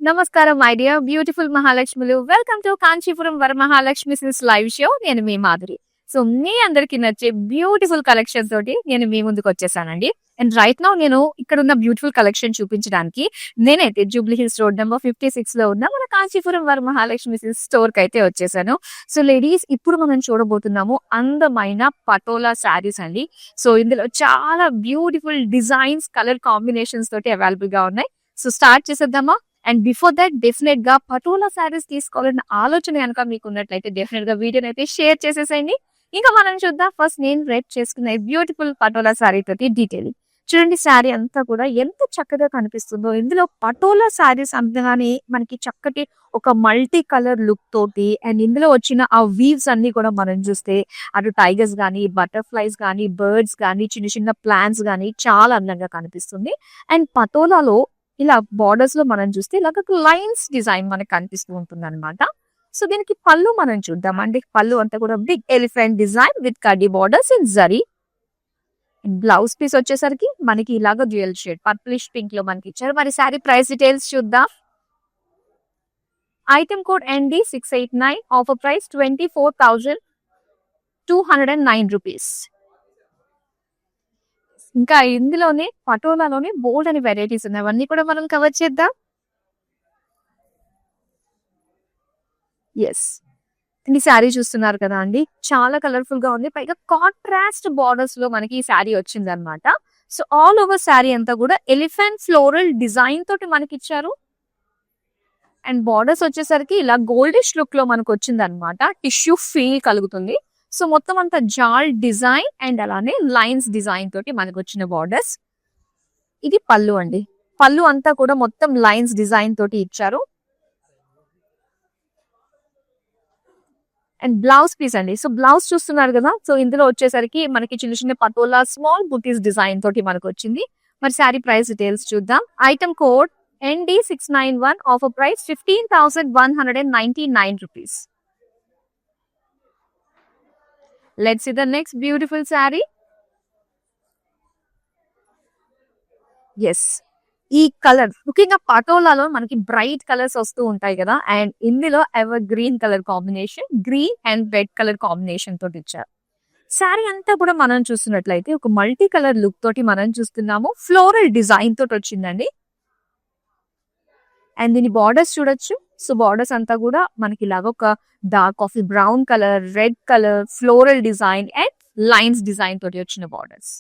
నమస్కారం my dear beautiful మహాలక్ష్ములు. Welcome to Kanchipuram Varamahalakshmi silks live show. నేను మీ మాధురి. సో మీ అందరికి నచ్చే బ్యూటిఫుల్ కలెక్షన్ తోటి నేను మీ ముందుకు వచ్చేసానండి. అండ్ రైట్ నౌ నేను ఇక్కడ ఉన్న బ్యూటిఫుల్ కలెక్షన్ చూపించడానికి నేనైతే జూబ్లీ హిల్స్ రోడ్ నెంబర్ 56 లో ఉన్న మన కాంచీపురం వరమహాలక్ష్మి సిల్క్స్ స్టోర్ కి అయితే వచ్చేసాను. సో లేడీస్, ఇప్పుడు మనం చూడబోతున్నాము అందమైన పటోలా శారీస్ అండి. సో ఇందులో చాలా బ్యూటిఫుల్ డిజైన్స్, కలర్ కాంబినేషన్స్ తోటి అవైలబుల్ గా ఉన్నాయి. సో స్టార్ట్ చేసేద్దామా? అండ్ బిఫోర్ దట్ డెఫినెట్ గా పటోలా శారీస్ తీసుకోవాలన్న ఆలోచన కనుక మీకు ఉన్నట్లయితే డెఫినెట్ గా వీడియోని అయితే షేర్ చేసేసేయండి. ఇంకా మనం చూద్దాం. ఫస్ట్ నేను రెడ్ చేసుకున్న బ్యూటిఫుల్ పటోలా శారీ తోటి డీటెయిల్ చూడండి. శారీ అంతా కూడా ఎంత చక్కగా కనిపిస్తుందో. ఇందులో పటోలా శారీస్ అంతగానే మనకి చక్కటి ఒక మల్టీ కలర్ లుక్ తోటి, అండ్ ఇందులో వచ్చిన ఆ వీవ్స్ అన్ని కూడా మనం చూస్తే అటు టైగర్స్ గానీ, బటర్ఫ్లైస్ గానీ, బర్డ్స్ గానీ, చిన్న చిన్న ప్లాంట్స్ గానీ చాలా అందంగా కనిపిస్తుంది. అండ్ పటోలాలో ఇలా బార్డర్స్ లో మనం చూస్తే ఇలాగ లైన్స్ డిజైన్ మనకు కనిపిస్తూ ఉంటుంది అనమాట. సో దీనికి పళ్ళు మనం చూద్దామండి. పళ్ళు అంతా కూడా బిగ్ ఎలిఫెంట్ డిజైన్ విత్ కడ్డీ borders in zari. Blouse piece వచ్చేసరికి మనకి ఇలాగ డ్యూయల్ షేడ్ పర్పులిష్ పింక్ లో మనకి ఇచ్చారు. మరి శారీ ప్రైస్ డీటెయిల్స్ చూద్దాం. Item code ND689, offer price 24,209 rupees. ఇంకా ఇందులోనే పటోలాలోనే బోల్డ్ అని వెరైటీస్ ఉన్నాయి. అవన్నీ కూడా మనం కవర్ చేద్దాం. ఎస్, ఈ శారీ చూస్తున్నారు కదా అండి, చాలా కలర్ఫుల్ గా ఉంది. పైగా కాంట్రాస్ట్ బార్డర్స్ లో మనకి ఈ శారీ వచ్చింది అనమాట. సో ఆల్ ఓవర్ శారీ అంతా కూడా ఎలిఫెంట్ ఫ్లోరల్ డిజైన్ తోటి మనకి ఇచ్చారు. అండ్ బార్డర్స్ వచ్చేసరికి ఇలా గోల్డిష్ లుక్ లో మనకు వచ్చింది అనమాట. టిష్యూ ఫీల్ కలుగుతుంది. సో మొత్తం అంతా జాల్ డిజైన్ అండ్ అలానే లైన్స్ డిజైన్ తోటి మనకు వచ్చిన బార్డర్స్. ఇది పళ్ళు అండి. పళ్ళు అంతా కూడా మొత్తం లైన్స్ డిజైన్ తోటి ఇచ్చారు. అండ్ బ్లౌజ్ పీస్ అండి. సో బ్లౌజ్ చూస్తున్నారు కదా. సో ఇందులో వచ్చేసరికి మనకి చిన్న చిన్న పటోలా స్మాల్ బుటీస్ డిజైన్ తోటి మనకు వచ్చింది. మరి శారీ ప్రైస్ డీటెయిల్స్ చూద్దాం. Item code ND691, offer price 15,199 rupees. Let's see the next beautiful saree. Yes, ఈ కలర్ ముఖ్యంగా పటోలాలో మనకి బ్రైట్ కలర్స్ వస్తూ ఉంటాయి కదా. అండ్ ఇందులో ever green colour combination, green and red colour combination తోటి ఇచ్చారు. శారీ అంతా కూడా మనం చూస్తున్నట్లయితే ఒక మల్టీ కలర్ లుక్ తోటి మనం చూస్తున్నాము. ఫ్లోరల్ డిజైన్ తోటి వచ్చిందండి. అండ్ దీని బార్డర్స్ చూడొచ్చు. సో బార్డర్స్ అంతా కూడా మనకి ఇలాగ ఒక dark coffee brown colour, red colour, floral design and lines design తోటి వచ్చిన బార్డర్స్.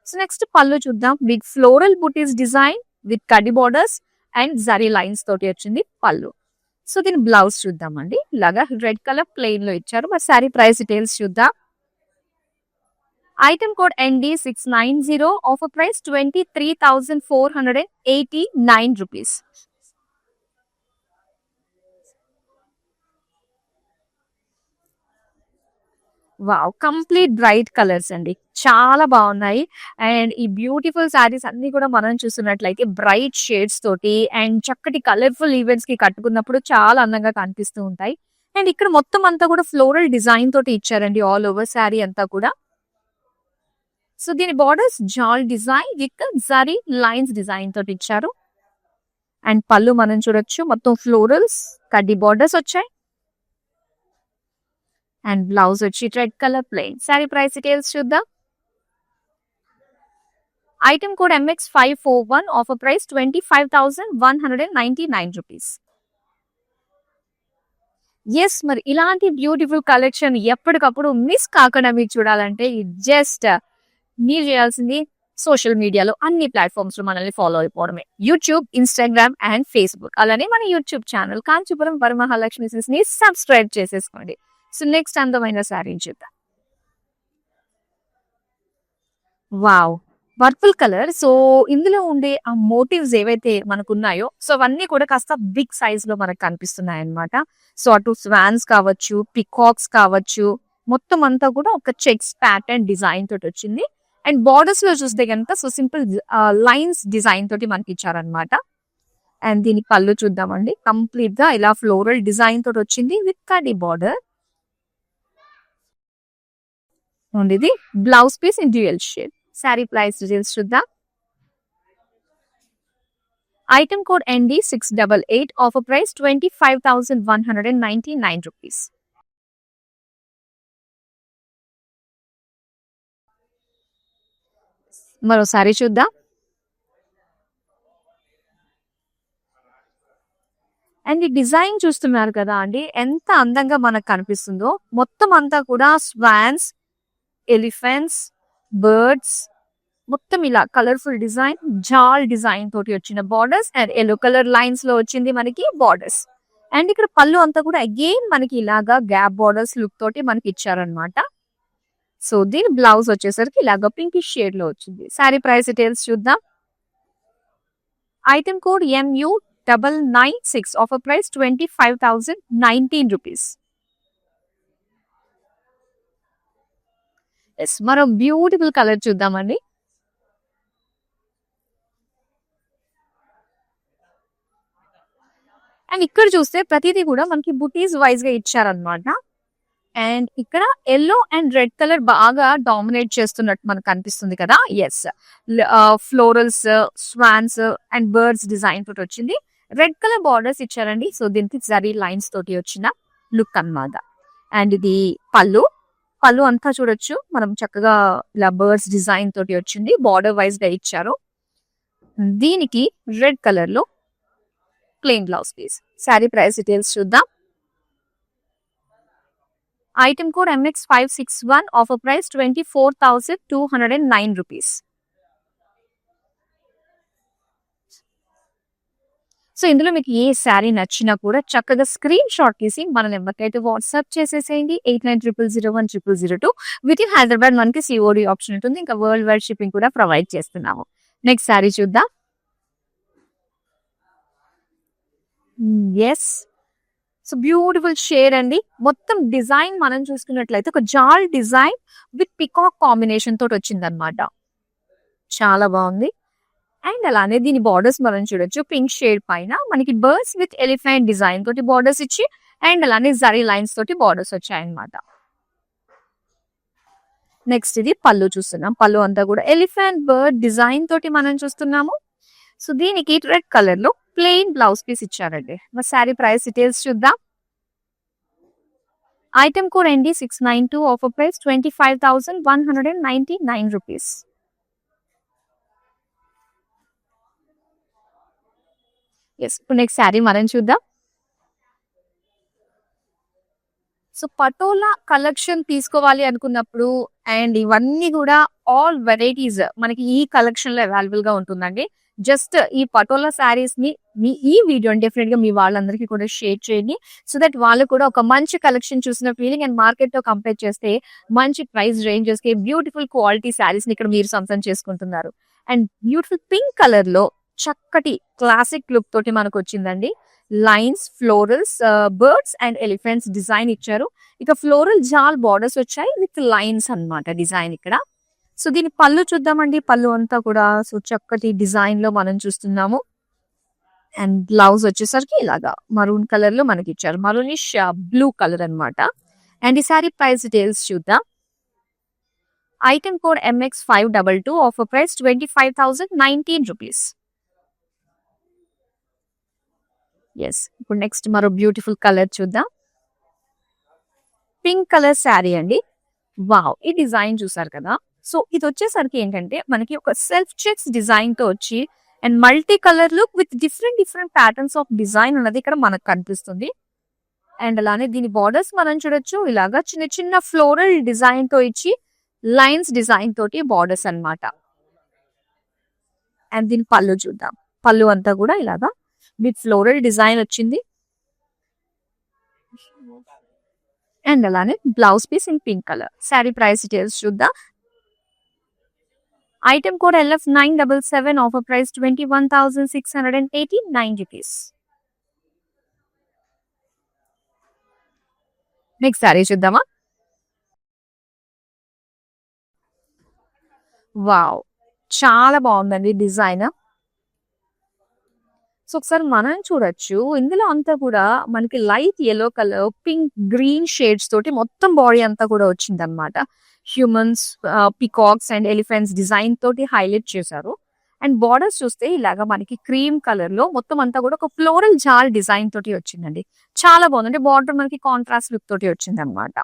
సో నెక్స్ట్ పళ్ళు చూద్దాం. Big floral buttis design with కడ్డీ బార్డర్స్ అండ్ జరీ లైన్స్ తోటి వచ్చింది పళ్ళు. సో దీని బ్లౌజ్ చూద్దామండి. ఇలాగా రెడ్ కలర్ ప్లెయిన్ లో ఇచ్చారు. మరి శారీ ప్రైస్ డీటెయిల్స్ చూద్దాం. Item code ND690, offer price 23,489 rupees. Wow, complete bright colours అండి, చాలా బాగున్నాయి. అండ్ ఈ బ్యూటిఫుల్ శారీస్ అన్ని కూడా మనం చూస్తున్నట్లయితే బ్రైట్ షేడ్స్ తోటి అండ్ చక్కటి కలర్ఫుల్ ఈవెంట్స్ కి కట్టుకున్నప్పుడు చాలా అందంగా కనిపిస్తూ ఉంటాయి. అండ్ ఇక్కడ మొత్తం అంతా కూడా ఫ్లోరల్ డిజైన్ తోటి ఇచ్చారండి ఆల్ ఓవర్ శారీ అంతా కూడా. సో దీని బార్డర్స్ జాల్ design with zari lines design తోటి ఇచ్చారు. అండ్ పళ్ళు మనం చూడొచ్చు, మొత్తం ఫ్లోరల్స్ కడ్డీ బార్డర్స్ వచ్చాయి. అండ్ బ్లౌజ్ వచ్చి red colour plain. Sari price details చూద్దాం. Item code MX541, offer price 25,199 rupees. Yes, మరి ఇలాంటి బ్యూటిఫుల్ కలెక్షన్ ఎప్పటికప్పుడు మిస్ కాకుండా మీకు చూడాలంటే జస్ట్ మీరు చేయాల్సింది సోషల్ మీడియాలో అన్ని ప్లాట్ఫామ్స్ లో మనల్ని ఫాలో అయిపోవడమే. YouTube, Instagram and Facebook. అలానే మన YouTube channel Kanchipuram Varamahalakshmi silks ని సబ్స్క్రైబ్ చేసేసుకోండి. సో నెక్స్ట్ అందమైన శారీ చూద్దాం. Wow, purple colour. సో ఇందులో ఉండే ఆ మోటివ్స్ ఏవైతే మనకు ఉన్నాయో సో అవన్నీ కూడా కాస్త బిగ్ సైజ్ లో మనకు కనిపిస్తున్నాయి అన్నమాట. సో అటు స్వాన్స్ కావచ్చు, పికాక్స్ కావచ్చు, మొత్తం అంతా కూడా ఒక చెక్స్ ప్యాటర్న్ డిజైన్ తోటి వచ్చింది. అండ్ బార్డర్స్ లో చూస్తే కనుక సో సింపుల్ లైన్స్ డిజైన్ తోటి మనకి ఇచ్చారనమాట. అండ్ దీని పళ్ళు చూద్దామండి. కంప్లీట్ గా ఇలా ఫ్లోరల్ డిజైన్ తోటి వచ్చింది విత్ కడ్డీ బార్డర్. ఇది blouse piece in dual shade. Sari price details చూద్దాం. Item code ND688, offer price 25,199 rupees. మరోసారి చూద్దాం. అండ్ ఈ డిజైన్ చూస్తున్నారు కదా అండి, ఎంత అందంగా మనకు కనిపిస్తుందో. మొత్తం అంతా కూడా స్వాన్స్, ఎలిఫెంట్స్, బర్డ్స్, మొత్తం ఇలా కలర్ఫుల్ డిజైన్, జాల్ డిజైన్ తోటి వచ్చిన borders and yellow colour lines లో వచ్చింది మనకి బార్డర్స్. అండ్ ఇక్కడ పళ్ళు అంతా కూడా అగైన్ మనకి ఇలాగా గ్యాప్ బార్డర్స్ లుక్ తోటి మనకి ఇచ్చారనమాట. సో దీని బ్లౌజ్ వచ్చేసరికి ఇలాగా పింకిష్ షేడ్ లో వచ్చింది. సారీ ప్రైస్ డీటెయిల్స్ చూద్దాం. Item code MU996, offer price 25,019 rupees. Yes, మరో బ్యూటిఫుల్ కలర్ చూద్దామండి. అండ్ ఇక్కడ చూస్తే ప్రతిదీ కూడా మనకి బుటీస్ వైజ్ గా ఇచ్చారనమాట. అండ్ ఇక్కడ ఎల్లో అండ్ రెడ్ కలర్ బాగా డామినేట్ చేస్తున్నట్టు మనకు కనిపిస్తుంది కదా. Yes, florals, swans and birds design తోటి వచ్చింది. రెడ్ కలర్ బార్డర్స్ ఇచ్చారండి. సో దీనికి జరీ లైన్స్ తోటి వచ్చిన లుక్ అన్నమాట. అండ్ ఇది పళ్ళు అంతా చూడొచ్చు మనం చక్కగా ఇలా బర్డ్స్ డిజైన్ తోటి వచ్చింది. బార్డర్ వైజ్ గా ఇచ్చారు. దీనికి రెడ్ కలర్ లో plain blouse piece. Sari price details చూద్దాం. Item code MX561, offer price 24,209 rupees. So ఇందులో మీకు ఏ శారీ నచ్చినా కూడా చక్కగా స్క్రీన్ షాట్ తీసి మన నెంబర్కి అయితే వాట్సాప్ చేసేసేయండి. 8900010002. విత్ ఇన్ హైదరాబాద్ మనకి COD ఆప్షన్ ఉంటుంది. ఇంకా వరల్డ్ వైడ్ షిప్పింగ్ కూడా ప్రొవైడ్ చేస్తున్నాము. నెక్స్ట్ శారీ చూద్దాం. ఎస్, సో బ్యూటిఫుల్ షేడ్ అండి. మొత్తం డిజైన్ మనం చూసుకున్నట్లయితే ఒక జాల్ డిజైన్ విత్ పికాక్ కాంబినేషన్ తోటి వచ్చింది అనమాట. చాలా బాగుంది. అండ్ అలానే దీని బార్డర్స్ మనం చూడొచ్చు. పింక్ షేడ్ పైన మనకి బర్డ్స్ విత్ ఎలిఫెంట్ డిజైన్ తోటి బార్డర్స్ ఇచ్చి అండ్ అలానే జరీ లైన్స్ తోటి బార్డర్స్ వచ్చాయన్నమాట. నెక్స్ట్ ఇది పళ్ళు చూస్తున్నాం. పళ్ళు అంతా కూడా ఎలిఫెంట్ బర్డ్ డిజైన్ తోటి మనం చూస్తున్నాము. సో దీనికి రెడ్ కలర్ లో ప్లెయిన్ బ్లౌజ్ పీస్ ఇచ్చారండి. మరి శారీ ప్రైస్ డీటెయిల్స్ చూద్దాం. Item code ND692, offer price 25,199 rupees. Yes, ఇప్పుడు నెక్స్ట్ శారీ మనం చూద్దాం. సో పటోలా కలెక్షన్ తీసుకోవాలి అనుకున్నప్పుడు అండ్ ఇవన్నీ కూడా ఆల్ వెరైటీస్ మనకి ఈ కలెక్షన్ లో అవైలబుల్ గా ఉంటుందండి. జస్ట్ ఈ పటోలా శారీస్ ని ఈ వీడియో డెఫినెట్ గా మీ వాళ్ళందరికీ కూడా షేర్ చేయండి. సో దట్ వాళ్ళు కూడా ఒక మంచి కలెక్షన్ చూసిన ఫీలింగ్ అండ్ మార్కెట్ తో కంపేర్ చేస్తే మంచి ప్రైస్ రేంజెస్ కి బ్యూటిఫుల్ క్వాలిటీ శారీస్ ని ఇక్కడ మీరు సొంతం చేసుకుంటున్నారు. అండ్ బ్యూటిఫుల్ పింక్ కలర్ లో చక్కటి క్లాసిక్ లుక్ తోటి మనకు వచ్చిందండి. Lines, florals, birds and elephants design ఇచ్చారు. ఇక ఫ్లోరల్ జాల్ బార్డర్స్ వచ్చాయి విత్ లైన్స్ అన్నమాట డిజైన్ ఇక్కడ. సో దీని పళ్ళు చూద్దామండి. పళ్ళు అంతా కూడా సో చక్కటి డిజైన్ లో మనం చూస్తున్నాము. అండ్ బ్లౌజ్ వచ్చేసరికి ఇలాగా మరూన్ కలర్ లో మనకి ఇచ్చారు. మరూనిష్ బ్లూ కలర్ అన్నమాట. అండ్ ఈ సారీ ప్రైస్ డీటెయిల్స్ చూద్దాం. Item code MX522, offer price 25,019 rupees. Yes, ఇప్పుడు నెక్స్ట్ మరో బ్యూటిఫుల్ కలర్ చూద్దాం. పింక్ కలర్ శారీ అండి. వావ్, ఈ డిజైన్ చూసారు కదా. సో ఇది వచ్చేసరికి ఏంటంటే మనకి ఒక సెల్ఫ్ చెక్స్ డిజైన్ తో వచ్చి and multi colour look with different patterns of design అన్నది ఇక్కడ మనకు కనిపిస్తుంది. అండ్ అలానే దీని బార్డర్స్ మనం చూడొచ్చు. ఇలాగా చిన్న చిన్న ఫ్లోరల్ డిజైన్ తో ఇచ్చి లైన్స్ డిజైన్ తోటి బార్డర్స్ అన్నమాట. అండ్ దీని పళ్ళు చూద్దాం. పళ్ళు అంతా కూడా ఇలాగా విత్ ఫ్లోరల్ డిజైన్ వచ్చింది. అండ్ అలానే blouse piece in pink colour. Sari price details చూద్దాం. Item code LF977, offer price 21,689 rupees. Next sari చూద్దామా. వావ్, చాలా బాగుందండి డిజైన్. సో ఒకసారి మనం చూడొచ్చు. ఇందులో అంతా కూడా మనకి light yellow colour, pink, green shades తోటి మొత్తం బాడీ అంతా కూడా వచ్చింది అనమాట. Humans, peacocks and elephants design తోటి హైలైట్ చేశారు. అండ్ బార్డర్స్ చూస్తే ఇలాగా మనకి క్రీమ్ కలర్ లో మొత్తం అంతా కూడా ఒక ఫ్లోరల్ జాల్ డిజైన్ తోటి వచ్చిందండి. చాలా బాగుంది. అంటే బార్డర్ మనకి కాంట్రాస్ట్ లుక్ తోటి వచ్చింది అనమాట.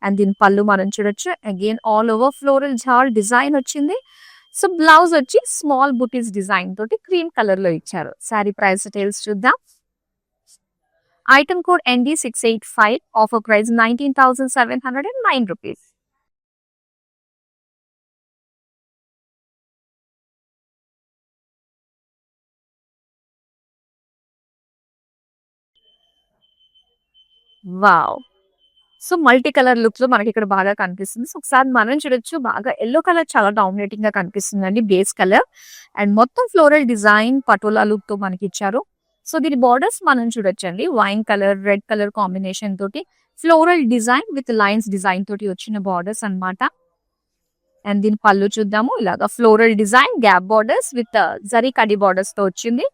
అండ్ దీని పళ్ళు మనం చూడొచ్చు. Again all over floral jaal design వచ్చింది. సో బ్లౌజ్ వచ్చి స్మాల్ బుటీస్ డిజైన్ తోటి క్రీమ్ కలర్ లో ఇచ్చారు. శారీ ప్రైస్ డీటెయిల్స్ చూద్దాం. Item code ND685, offer price 19,709 rupees. Wow! So multi colour look లో మనకి ఇక్కడ బాగా కనిపిస్తుంది. సో ఒకసారి మనం చూడొచ్చు. బాగా ఎల్లో కలర్ చాలా డామినేటింగ్ గా కనిపిస్తుందండి, బేస్ కలర్. అండ్ మొత్తం ఫ్లోరల్ డిజైన్ పటోలా లుక్ తో మనకి ఇచ్చారు. సో దీని బార్డర్స్ మనం చూడొచ్చండి. Wine colour, red colour combination తోటి floral design with lines design తోటి వచ్చిన బార్డర్స్ అన్నమాట. అండ్ దీని పళ్ళు చూద్దాము. ఇలాగా floral design gap borders with zari కడి బార్డర్స్ తో వచ్చింది.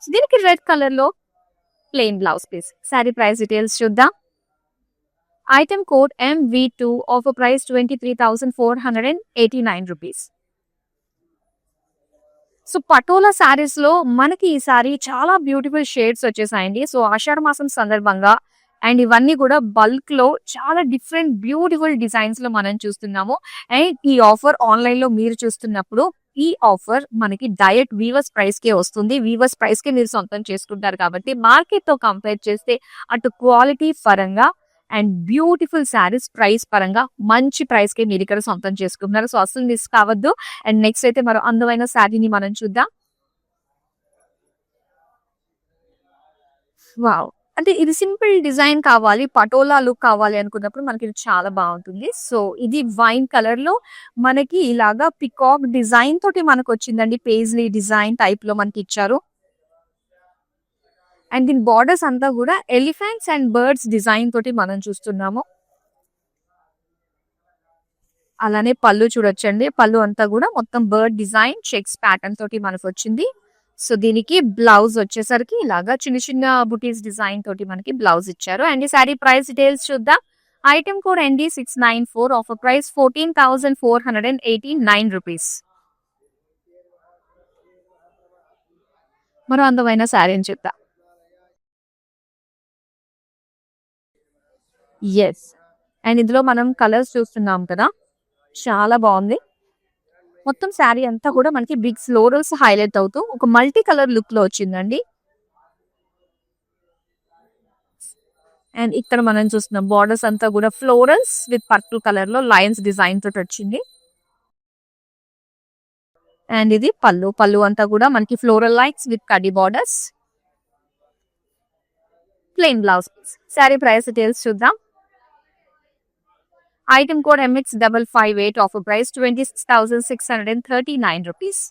సో దీనికి రెడ్ కలర్ లో plain blouse piece. Sari price details చూద్దాం. Item code MV2, offer price 23,489 rupees. So patola saris లో మనకి ఈ సారీ చాలా బ్యూటిఫుల్ షేడ్స్ వచ్చేసాయండి. సో ఆషాఢ మాసం సందర్భంగా అండ్ ఇవన్నీ కూడా బల్క్ లో చాలా డిఫరెంట్ బ్యూటిఫుల్ డిజైన్స్ లో మనం చూస్తున్నాము. అండ్ ఈ ఆఫర్ ఆన్లైన్ లో మీరు చూస్తున్నప్పుడు ఈ ఆఫర్ మనకి డైరెక్ట్ వీవర్స్ ప్రైస్ కే వస్తుంది. వీవర్స్ ప్రైస్ కే మీరు సొంతం చేసుకుంటారు కాబట్టి మార్కెట్ తో కంపేర్ చేస్తే అటు క్వాలిటీ పరంగా అండ్ బ్యూటిఫుల్ శారీస్ ప్రైస్ పరంగా మంచి ప్రైస్ కి మీరు ఇక్కడ సొంతం చేసుకుంటున్నారు. సో అసలు మిస్ కావద్దు. అండ్ నెక్స్ట్ అయితే మరో అందమైన శారీని మనం చూద్దాం. వావ్! అంటే ఇది సింపుల్ డిజైన్ కావాలి, పటోలా లుక్ కావాలి అనుకున్నప్పుడు మనకి ఇది చాలా బాగుంటుంది. సో ఇది వైన్ కలర్ లో మనకి ఇలాగా పికాక్ డిజైన్ తోటి మనకు వచ్చిందండి. పేజ్లీ డిజైన్ టైప్ లో మనకి ఇచ్చారు. అండ్ దీని బార్డర్స్ అంతా కూడా ఎలిఫెంట్స్ అండ్ బర్డ్స్ డిజైన్ తోటి మనం చూస్తున్నాము. అలానే పళ్ళు చూడొచ్చండి. పళ్ళు అంతా కూడా మొత్తం బర్డ్ డిజైన్ చెక్స్ ప్యాటర్న్ తోటి మనకు వచ్చింది. సో దీనికి బ్లౌజ్ వచ్చేసరికి ఇలాగా చిన్న చిన్న బుటీస్ డిజైన్ తోటి మనకి బ్లౌజ్ ఇచ్చారు. అండ్ ఈ సారీ ప్రైస్ డీటెయిల్స్ చూద్దాం. Item code ND694, offer price 14,489 rupees. మరో అందమైన శారీ అని చెప్తా. ఎస్. అండ్ ఇందులో మనం కలర్స్ చూస్తున్నాం కదా, చాలా బాగుంది. మొత్తం శారీ అంతా కూడా మనకి బిగ్ ఫ్లోరల్స్ హైలైట్ అవుతూ ఒక మల్టీ కలర్ లుక్ లో వచ్చిందండి. అండ్ ఇక్కడ మనం చూస్తున్నాం బార్డర్స్ అంతా కూడా ఫ్లోరల్స్ విత్ పర్పుల్ కలర్ లో లైన్స్ డిజైన్ తోటి వచ్చింది. అండ్ ఇది పళ్ళు. పళ్ళు అంతా కూడా మనకి ఫ్లోరల్ లైన్స్ విత్ కడి borders, plain blouse. Sari price details చూద్దాం. Item code MX558, offer price 26,639 rupees.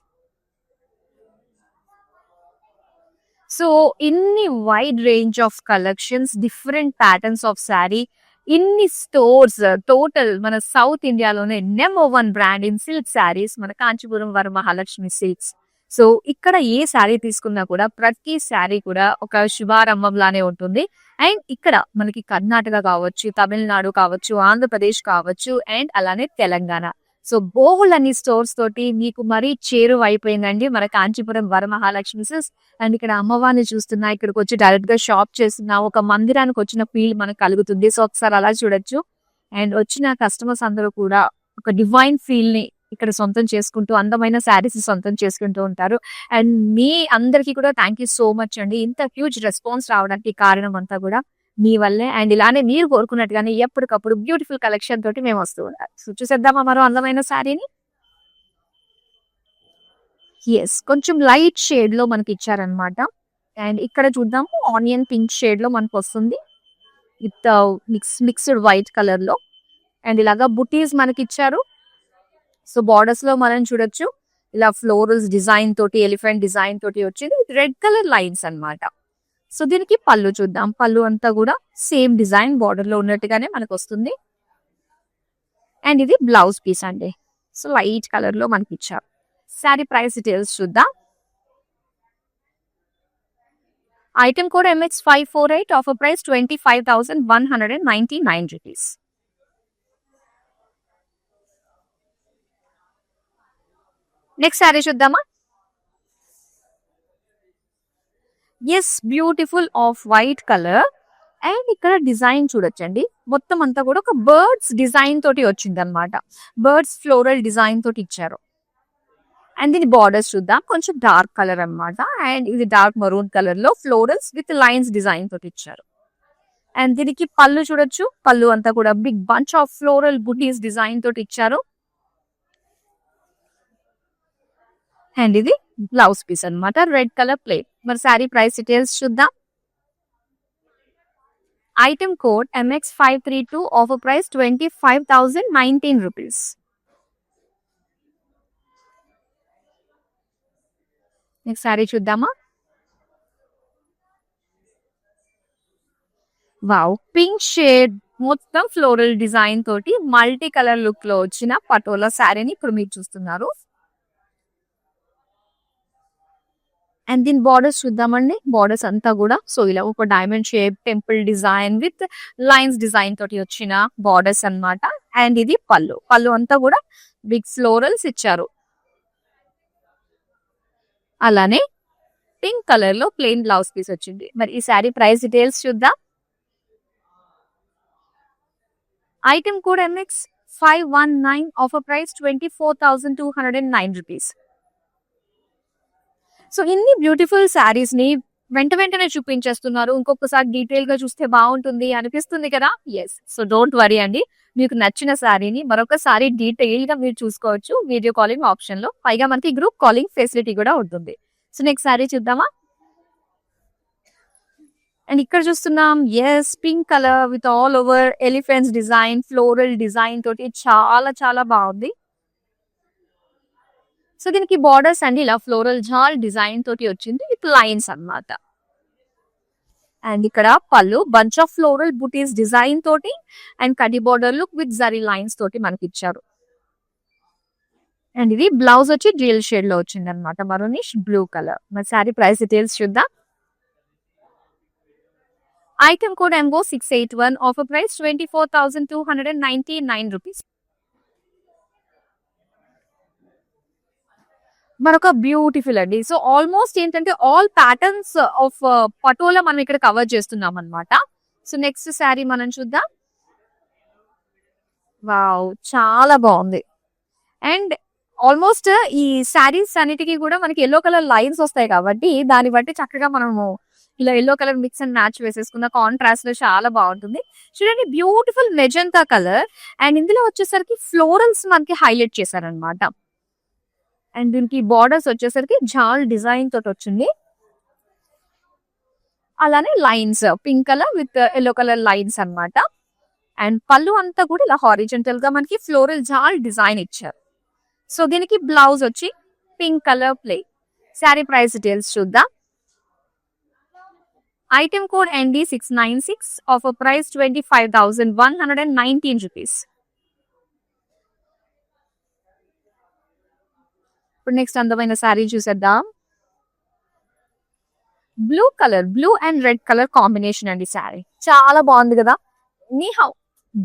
So ఇన్ని wide range of collections, different patterns of sari, ఇన్ని స్టోర్స్, టోటల్ మన సౌత్ ఇండియాలోనే number 1 brand in silk saris మన కాంచీపురం వరమహాలక్ష్మి సిల్క్స్. సో ఇక్కడ ఏ శారీ తీసుకున్నా కూడా ప్రతి శారీ కూడా ఒక శుభారంభం లానే ఉంటుంది. అండ్ ఇక్కడ మనకి కర్ణాటక కావచ్చు, తమిళనాడు కావచ్చు, ఆంధ్రప్రదేశ్ కావచ్చు, అండ్ అలానే తెలంగాణ. సో బోహుల్ అన్ని స్టోర్స్ తోటి మీకు మరీ చేరువ అయిపోయిందండి మన కాంచీపురం వరమహాలక్ష్మి సిల్క్స్. అండ్ ఇక్కడ అమ్మవారిని చూస్తున్నా, ఇక్కడికి వచ్చి డైరెక్ట్ గా షాప్ చేస్తున్నా, ఒక మందిరానికి వచ్చిన ఫీల్ మనకు కలుగుతుంది. సో ఒకసారి అలా చూడొచ్చు. అండ్ వచ్చిన కస్టమర్స్ అందరూ కూడా ఒక డివైన్ ఫీల్ ని ఇక్కడ సొంతం చేసుకుంటూ అందమైన శారీస్ సొంతం చేసుకుంటూ ఉంటారు. అండ్ మీ అందరికీ కూడా థ్యాంక్ యూ సో మచ్ అండి. ఇంత హ్యూజ్ రెస్పాన్స్ రావడానికి కారణం అంతా కూడా మీ వల్లే. అండ్ ఇలానే మీరు కోరుకున్నట్టుగానే ఎప్పటికప్పుడు బ్యూటిఫుల్ కలెక్షన్ తోటి మేము వస్తూ ఉంటాం. సో చూసేద్దామా మరో అందమైన శారీని. ఎస్, కొంచెం లైట్ షేడ్ లో మనకి ఇచ్చారనమాట. అండ్ ఇక్కడ చూద్దాము, ఆనియన్ పింక్ షేడ్ లో మనకు వస్తుంది విత్ మిక్స్డ్ వైట్ కలర్ లో. అండ్ ఇలాగా బుటీస్ మనకి ఇచ్చారు. సో బార్డర్స్ లో మనం చూడొచ్చు ఇలా ఫ్లోరల్స్ డిజైన్ తోటి, ఎలిఫెంట్ డిజైన్ తోటి వచ్చింది రెడ్ కలర్ లైన్స్ అన్నమాట. సో దీనికి పళ్ళు చూద్దాం. పళ్ళు అంతా కూడా సేమ్ డిజైన్ బార్డర్ లో ఉన్నట్టుగానే మనకు వస్తుంది. అండ్ ఇది బ్లౌజ్ పీస్ అండి. సో లైట్ కలర్ లో మనకి ఇచ్చారు. శారీ ప్రైస్ డీటెయిల్స్ చూద్దాం. Item code MX548, offer price 25,199 rupees. Next sari చూద్దామా. Yes, beautiful off white colour. And ఇక్కడ డిజైన్ చూడొచ్చండి, మొత్తం అంతా కూడా ఒక బర్డ్స్ డిజైన్ తోటి వచ్చింది అనమాట. బర్డ్స్ ఫ్లోరల్ డిజైన్ తోటి ఇచ్చారు. అండ్ దీని బార్డర్స్ చూద్దాం, కొంచెం డార్క్ కలర్ అన్నమాట. అండ్ ఇది డార్క్ మరూన్ కలర్ లో ఫ్లోరల్స్ విత్ లైన్స్ డిజైన్ తోటి ఇచ్చారు. అండ్ దీనికి పళ్ళు చూడొచ్చు, పళ్ళు అంతా కూడా big bunch of floral buttis design తోటి ఇచ్చారు. అండ్ ఇది బ్లౌజ్ పీస్ అన్నమాట, రెడ్ కలర్ ప్లేట్. మరి శారీ ప్రైస్ డీటెయిల్స్ చూద్దాం. Item code MX532, offer price 25,019 rupees. Next sari చూద్దామా. వావ్, పింక్ షేడ్ మొత్తం ఫ్లోరల్ డిజైన్ తోటి మల్టీ కలర్ లుక్ లో వచ్చిన పటోలా శారీని ఇప్పుడు మీరు చూస్తున్నారు. అండ్ దీని బార్డర్స్ చూద్దామండి. బార్డర్స్ అంతా కూడా సో ఇలా ఒక diamond shape temple design with lines design తోటి వచ్చిన బార్డర్స్ అన్నమాట. అండ్ ఇది పళ్ళు, పళ్ళు అంతా కూడా బిగ్ ఫ్లోరల్స్ ఇచ్చారు. అలానే పింక్ కలర్ లో ప్లెయిన్ బ్లౌజ్ పీస్ వచ్చింది. మరి ఈ శారీ ప్రైస్ డీటెయిల్స్ చూద్దాం. Item code MX519, offer price 24,209 rupees. So ఇన్ని బ్యూటిఫుల్ శారీస్ ని వెంటనే చూపించేస్తున్నారు. ఇంకొకసారి డీటెయిల్ గా చూస్తే బాగుంటుంది అనిపిస్తుంది కదా. ఎస్, సో డోంట్ వరీ అండి, మీకు నచ్చిన శారీని మరొకసారి డీటెయిల్ గా మీరు చూసుకోవచ్చు వీడియో కాలింగ్ ఆప్షన్ లో. పైగా మనకి గ్రూప్ కాలింగ్ ఫెసిలిటీ కూడా ఉంటుంది. సో నెక్స్ట్ శారీ చూద్దామా. అండ్ ఇక్కడ చూస్తున్నాం, yes, pink colour with all over elephants design floral design తోటి చాలా చాలా బాగుంది. సో దీనికి బార్డర్స్ అండి ఇలా ఫ్లోరల్ జాల్ డిజైన్ తోటి వచ్చింది విత్ లైన్స్ అన్నమాట. అండ్ ఇక్కడ పళ్ళు bunch of floral buttis design తోటి and kadhi border look with zari lines తోటి మనకి ఇచ్చారు. అండ్ ఇది బ్లౌజ్ వచ్చి డ్యూయల్ షేడ్ లో వచ్చింది అనమాట, మరూనిష్ బ్లూ కలర్. మరి శారీ ప్రైస్ డీటెయిల్స్ చూద్దాం. Item code MO681, offer price 24,299 rupees. మరొక బ్యూటిఫుల్ అండి. సో ఆల్మోస్ట్ ఏంటంటే ఆల్ ప్యాటర్న్స్ ఆఫ్ పటోలా మనం ఇక్కడ కవర్ చేస్తున్నాం అనమాట. సో నెక్స్ట్ శారీ మనం చూద్దాం. వావ్, చాలా బాగుంది. అండ్ ఆల్మోస్ట్ ఈ శారీస్ అన్నిటికీ కూడా మనకి ఎల్లో కలర్ లైన్స్ వస్తాయి కాబట్టి దాన్ని బట్టి చక్కగా మనము ఇలా yellow colour mix and match వేసేసుకున్న కాంట్రాస్ట్ లో చాలా బాగుంటుంది. చూడండి, బ్యూటిఫుల్ మెజంతా కలర్. అండ్ ఇందులో వచ్చేసరికి ఫ్లోరల్స్ మనకి హైలైట్ చేశారనమాట. అండ్ దీనికి బార్డర్స్ వచ్చేసరికి జాల్ డిజైన్ తోటి వచ్చింది. అలానే lines pink colour with yellow colour lines అన్నమాట. అండ్ పళ్ళు అంతా కూడా ఇలా హారిజెంటల్ గా మనకి ఫ్లోరల్ జాల్ డిజైన్ ఇచ్చారు. సో దీనికి బ్లౌజ్ వచ్చి pink colour play. Sari price details చూద్దాం. Item code ND696, offer price 25,119 rupees. ఇప్పుడు నెక్స్ట్ అందమైన శారీ చూసేద్దాం. Blue colour, blue and red colour combination అండి. శారీ చాలా బాగుంది కదా. నీహౌ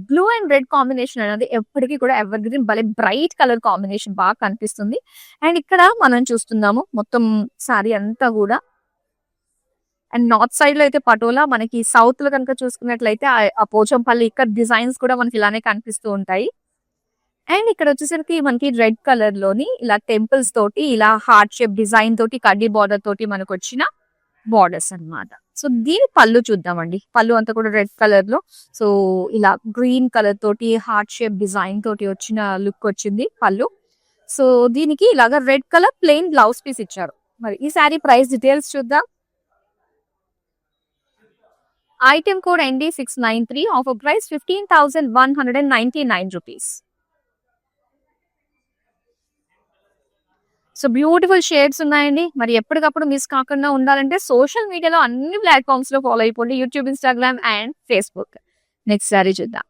బ్లూ అండ్ రెడ్ కాంబినేషన్ అనేది ఎప్పటికీ కూడా ఎవర్ గ్రీన్ భలే బ్రైట్ కలర్ కాంబినేషన్ బాగా కనిపిస్తుంది. అండ్ ఇక్కడ మనం చూస్తున్నాము మొత్తం శారీ అంతా కూడా. అండ్ నార్త్ సైడ్ లో అయితే పటోలా, మనకి సౌత్ లో కనుక చూసుకున్నట్లయితే ఆ పోచంపల్లి ఇక్కడ డిజైన్స్ కూడా మనకి ఇలానే కనిపిస్తూ ఉంటాయి. అండ్ ఇక్కడ వచ్చేసరికి మనకి రెడ్ కలర్ లోని ఇలా టెంపుల్స్ తోటి ఇలా హార్ట్ షేప్ డిజైన్ తోటి కడ్డీ బార్డర్ తోటి మనకు వచ్చిన బార్డర్స్ అన్నమాట. సో దీని పళ్ళు చూద్దామండి. పళ్ళు అంతా కూడా రెడ్ కలర్ లో సో ఇలా గ్రీన్ కలర్ తోటి హార్ట్ షేప్ డిజైన్ తోటి వచ్చిన లుక్ వచ్చింది పళ్ళు. సో దీనికి ఇలాగా red colour plain blouse piece ఇచ్చారు. మరి ఈ శారీ ప్రైస్ డీటెయిల్స్ చూద్దాం. Item code ND693, offer price 15,199 rupees. So beautiful shades ఉన్నాయండి. మరి ఎప్పటికప్పుడు మిస్ కాకుండా ఉండాలంటే సోషల్ మీడియాలో అన్ని ప్లాట్ఫామ్స్ లో ఫాలో అయిపోండి, YouTube, Instagram and Facebook. Next sorry చూద్దాం.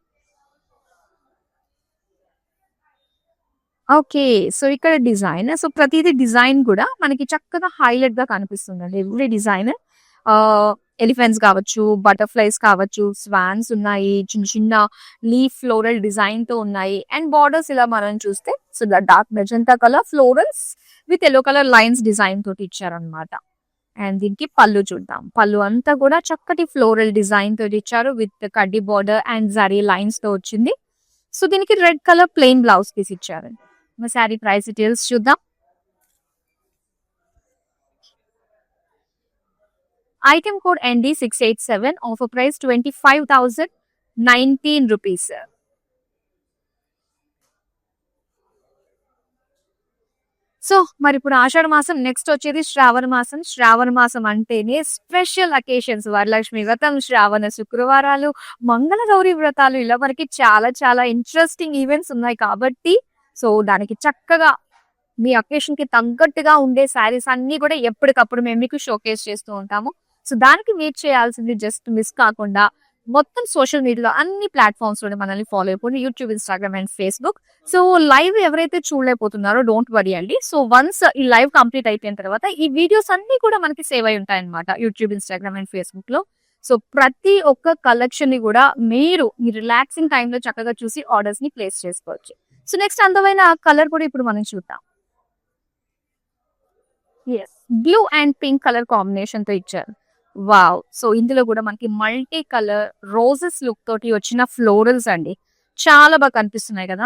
ఓకే, సో ఇక్కడ డిజైన్, సో ప్రతిదీ డిజైన్ కూడా మనకి చక్కగా హైలైట్ గా కనిపిస్తుందండి. ఎవ్రీ డిజైన్ ఎలిఫెంట్స్ కావచ్చు, బటర్ఫ్లైస్ కావచ్చు, స్వాన్స్ ఉన్నాయి, చిన్న చిన్న లీఫ్ ఫ్లోరల్ డిజైన్ తో ఉన్నాయి. అండ్ బార్డర్స్ ఇలా మనం చూస్తే so dark magenta colour florals with yellow colour lines design తోటి ఇచ్చారనమాట. అండ్ దీనికి పళ్ళు చూద్దాం. పళ్ళు అంతా కూడా చక్కటి ఫ్లోరల్ డిజైన్ తోటి ఇచ్చారు విత్ కడ్డీ బార్డర్ అండ్ జరీ లైన్స్ తో వచ్చింది. సో దీనికి red colour plain blouse piece ఇచ్చారు. శారీ ప్రైస్ డీటెయిల్స్ చూద్దాం. Item code ND687, offer price 25,019 rupees. So మరి ఇప్పుడు ఆషాఢ మాసం, నెక్స్ట్ వచ్చేది శ్రావణ మాసం. శ్రావణ మాసం అంటేనే స్పెషల్ అకేషన్స్, వరలక్ష్మి వ్రతం, శ్రావణ శుక్రవారాలు, మంగళ గౌరి వ్రతాలు, ఇలా మనకి చాలా చాలా ఇంట్రెస్టింగ్ ఈవెంట్స్ ఉన్నాయి కాబట్టి సో దానికి చక్కగా మీ అకేషన్ కి తగ్గట్టుగా ఉండే శారీస్ అన్ని కూడా ఎప్పటికప్పుడు మేము మీకు షోకేస్ చేస్తూ ఉంటాము. సో దానికి మీరు చేయాల్సింది జస్ట్ మిస్ కాకుండా మొత్తం సోషల్ మీడియాలో అన్ని ప్లాట్ఫామ్స్ లో మనల్ని ఫాలో అయిపోండి, YouTube, Instagram and Facebook. So live ఎవరైతే చూడలేకపోతున్నారో డోంట్ వరీ అండి. సో వన్స్ ఈ లైవ్ కంప్లీట్ అయిపోయిన తర్వాత ఈ వీడియోస్ అన్ని కూడా మనకి సేవ్ అయి ఉంటాయి అనమాట యూట్యూబ్, ఇన్స్టాగ్రామ్ అండ్ ఫేస్బుక్ లో. సో ప్రతి ఒక్క కలెక్షన్ ని కూడా మీరు ఈ రిలాక్సింగ్ టైంలో చక్కగా చూసి ఆర్డర్స్ ని ప్లేస్ చేసుకోవచ్చు. సో నెక్స్ట్ అందమైన కలర్ కూడా ఇప్పుడు మనం చూద్దాం. Blue and pink colour combination తో ఇచ్చారు. వావ్! సో ఇందులో కూడా మనకి మల్టీ కలర్ రోజెస్ లుక్ తోటి వచ్చిన ఫ్లోరల్స్ అండి. చాలా బాగా కనిపిస్తున్నాయి కదా.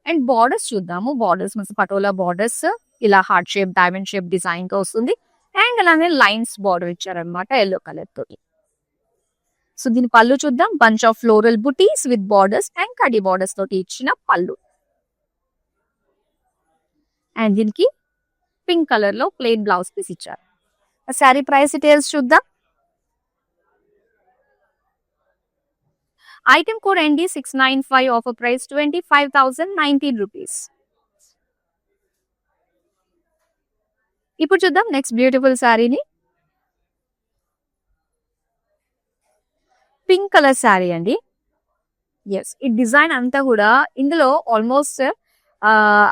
అండ్ బార్డర్స్ చూద్దాము. బార్డర్స్ మనకి పటోలా బార్డర్స్ ఇలా heart shape, diamond shape design తో వస్తుంది. అండ్ అలానే లైన్స్ బార్డర్ ఇచ్చారనమాట ఎల్లో కలర్ తోటి. సో దీని పళ్ళు చూద్దాం. Bunch of floral buttis with borders and kadhi borders తోటి ఇచ్చిన పళ్ళు. అండ్ దీనికి పింక్ కలర్ లో ప్లెయిన్ బ్లౌజ్ పీస్ ఇచ్చారు. శారీ ప్రైస్ డీటెయిల్స్ చూద్దాం. Item code ND695, offer price 25,019 rupees. ఇప్పుడు చూద్దాం నెక్స్ట్ బ్యూటిఫుల్ శారీని. పింక్ కలర్ శారీ అండి. ఎస్, ఈ డిజైన్ అంతా కూడా ఇందులో ఆల్మోస్ట్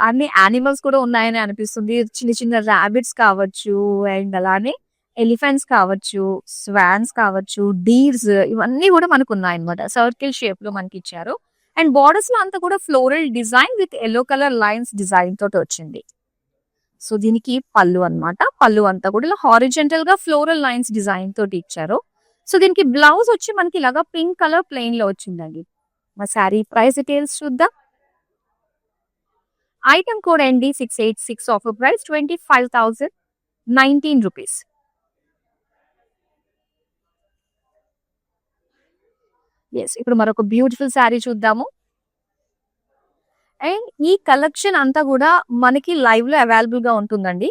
అన్ని యానిమల్స్ కూడా ఉన్నాయని అనిపిస్తుంది. చిన్న చిన్న ర్యాబిట్స్ కావచ్చు, అండ్ అలానే ఎలిఫెంట్స్ కావచ్చు, స్వాన్స్ కావచ్చు, డీర్స్, ఇవన్నీ కూడా మనకు ఉన్నాయన్నమాట. సర్కిల్ షేప్ లో మనకి ఇచ్చారు. అండ్ బార్డర్స్ లో అంతా కూడా floral design with yellow colour lines design తోటి వచ్చింది. సో దీనికి పళ్ళు అన్నమాట. పళ్ళు అంతా కూడా ఇలా హారిజెంటల్ గా ఫ్లోరల్ లైన్స్ డిజైన్ తోటి ఇచ్చారు. సో దీనికి బ్లౌజ్ వచ్చి మనకి ఇలాగా పింక్ కలర్ ప్లెయిన్ లో వచ్చిందండి. మా శారీ ప్రైస్ డీటెయిల్స్ చూద్దాం. Item code ND686, offer price 25,019 rupees. Yes, ఇప్పుడు మరొక బ్యూటిఫుల్ శారీ చూద్దాము. అండ్ ఈ కలెక్షన్ అంతా కూడా మనకి లైవ్ లో అవైలబుల్ గా ఉంటుందండి.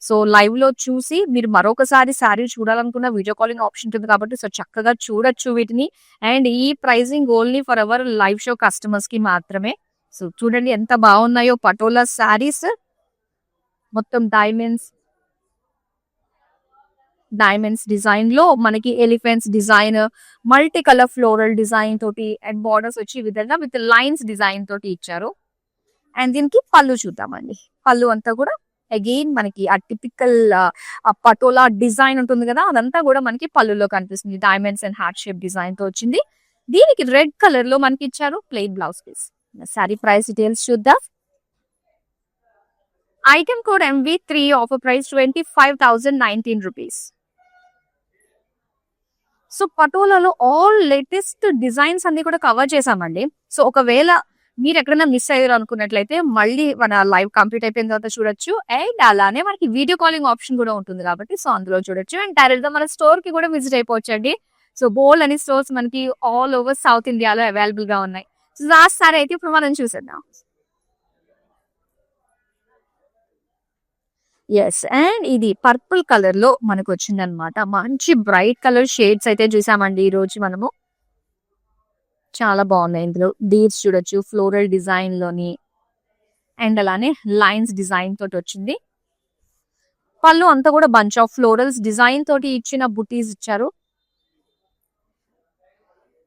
సో లైవ్ లో చూసి మీరు మరొకసారి శారీ చూడాలనుకున్న వీడియో కాలింగ్ ఆప్షన్ ఉంటుంది కాబట్టి సో చక్కగా చూడొచ్చు వీటిని. అండ్ ఈ pricing only for our live show customers కి మాత్రమే. సో చూడండి ఎంత బాగున్నాయో పటోలా శారీస్. మొత్తం డైమండ్స్ డిజైన్ లో మనకి elephants design, multi colour floral design తోటి అండ్ బార్డర్స్ వచ్చి విధంగా విత్ లైన్స్ డిజైన్ తోటి ఇచ్చారు. అండ్ దీనికి పళ్ళు చూద్దామండి. పళ్ళు అంతా కూడా అగైన్ మనకి ఆ టిపికల్ పటోలా డిజైన్ ఉంటుంది కదా, అదంతా కూడా మనకి పళ్ళులో కనిపిస్తుంది. Diamonds and heart shape design తో వచ్చింది. దీనికి రెడ్ కలర్ లో మనకి ఇచ్చారు plain blouse piece. Sari price details చూద్దాం. Item code MV3, offer price 25,019 rupees. So పటోలాలో ఆల్ లేటెస్ట్ డిజైన్స్ అన్ని కూడా కవర్ చేసామండి. సో ఒకవేళ మీరు ఎక్కడైనా మిస్ అయ్యారు అనుకున్నట్లయితే మళ్ళీ మన లైవ్ కంప్లీట్ అయిపోయిన తర్వాత చూడొచ్చు. అండ్ అలానే మనకి వీడియో కాలింగ్ ఆప్షన్ కూడా ఉంటుంది కాబట్టి సో అందులో చూడొచ్చు. అండ్ డైరెక్ట్ గా మన స్టోర్ కి కూడా విజిట్ అయిపోవచ్చు అండి. సో బోల్ అని స్టోర్స్ మనకి ఆల్ ఓవర్ సౌత్ ఇండియాలో అవైలబుల్ గా ఉన్నాయి. సో లాస్ట్ సారీ అయితే ఇప్పుడు మనం చూసేద్దాం. ఎస్, అండ్ ఇది పర్పుల్ కలర్ లో మనకు వచ్చింది అనమాట. మంచి బ్రైట్ కలర్ షేడ్స్ అయితే చూసామండి ఈ రోజు మనము. చాలా బాగున్నాయి. ఇందులో డీర్స్ చూడొచ్చు ఫ్లోరల్ డిజైన్ లోని, అండ్ అలానే లైన్స్ డిజైన్ తోటి వచ్చింది. పళ్ళు అంతా కూడా బంచ్ ఆఫ్ ఫ్లోరల్స్ డిజైన్ తోటి ఇచ్చిన బుటీస్ ఇచ్చారు.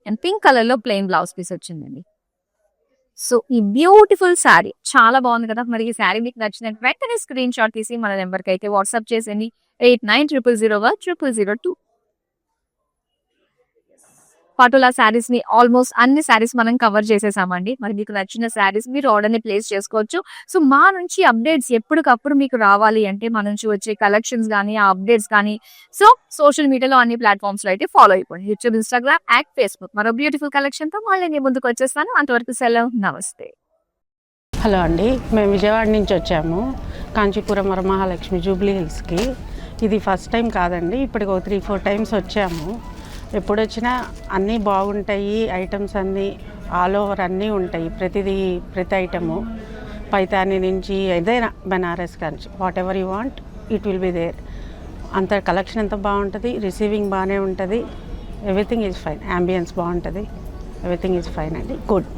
అండ్ పింక్ కలర్ లో ప్లెయిన్ బ్లౌజ్ పీస్ వచ్చిందండి. సో ఈ బ్యూటిఫుల్ శారీ చాలా బాగుంది కదా. మరి ఈ శారీ మీకు నచ్చినట్టు వెంటనే స్క్రీన్ షాట్ తీసి మన నెంబర్ కి అయితే వాట్సాప్ చేసేయండి. 8900010002. పటోలా శారీస్ ని ఆల్మోస్ట్ అన్ని శారీస్ మనం కవర్ చేసేసామండి. మరి మీకు నచ్చిన శారీస్ మీరు ఆర్డర్ ని ప్లేస్ చేసుకోవచ్చు. సో మా నుంచి అప్డేట్స్ ఎప్పటికప్పుడు మీకు రావాలి అంటే మన నుంచి వచ్చే కలెక్షన్స్ కానీ ఆ అప్డేట్స్ కానీ సో సోషల్ మీడియాలో అన్ని ప్లాట్ఫామ్స్ లో అయితే ఫాలో అయిపోండి. YouTube, Instagram, Facebook. మరో బ్యూటిఫుల్ కలెక్షన్ తో మళ్ళీ నేను ముందుకు వచ్చేస్తాను. అంతవరకు సెలవు, నమస్తే. హలో అండి, మేము విజయవాడ నుంచి వచ్చాము కాంచీపురం వరమహాలక్ష్మి జూబ్లీ హిల్స్కి. ఇది ఫస్ట్ టైం కాదండి, ఇప్పటికి 3-4 టైమ్స్ వచ్చాము. ఎప్పుడు వచ్చినా అన్నీ బాగుంటాయి, ఐటమ్స్ అన్నీ ఆల్ ఓవర్ అన్నీ ఉంటాయి. ప్రతి ఐటము పైతాని నుంచి ఏదైనా Banaras Kanchi whatever you want it will be there. అంత కలెక్షన్ ఎంత బాగుంటుంది, రిసీవింగ్ బాగానే ఉంటుంది, ఎవ్రీథింగ్ ఈజ్ ఫైన్, యాంబియన్స్ బాగుంటుంది, ఎవ్రీథింగ్ ఈజ్ ఫైన్ అండి, గుడ్.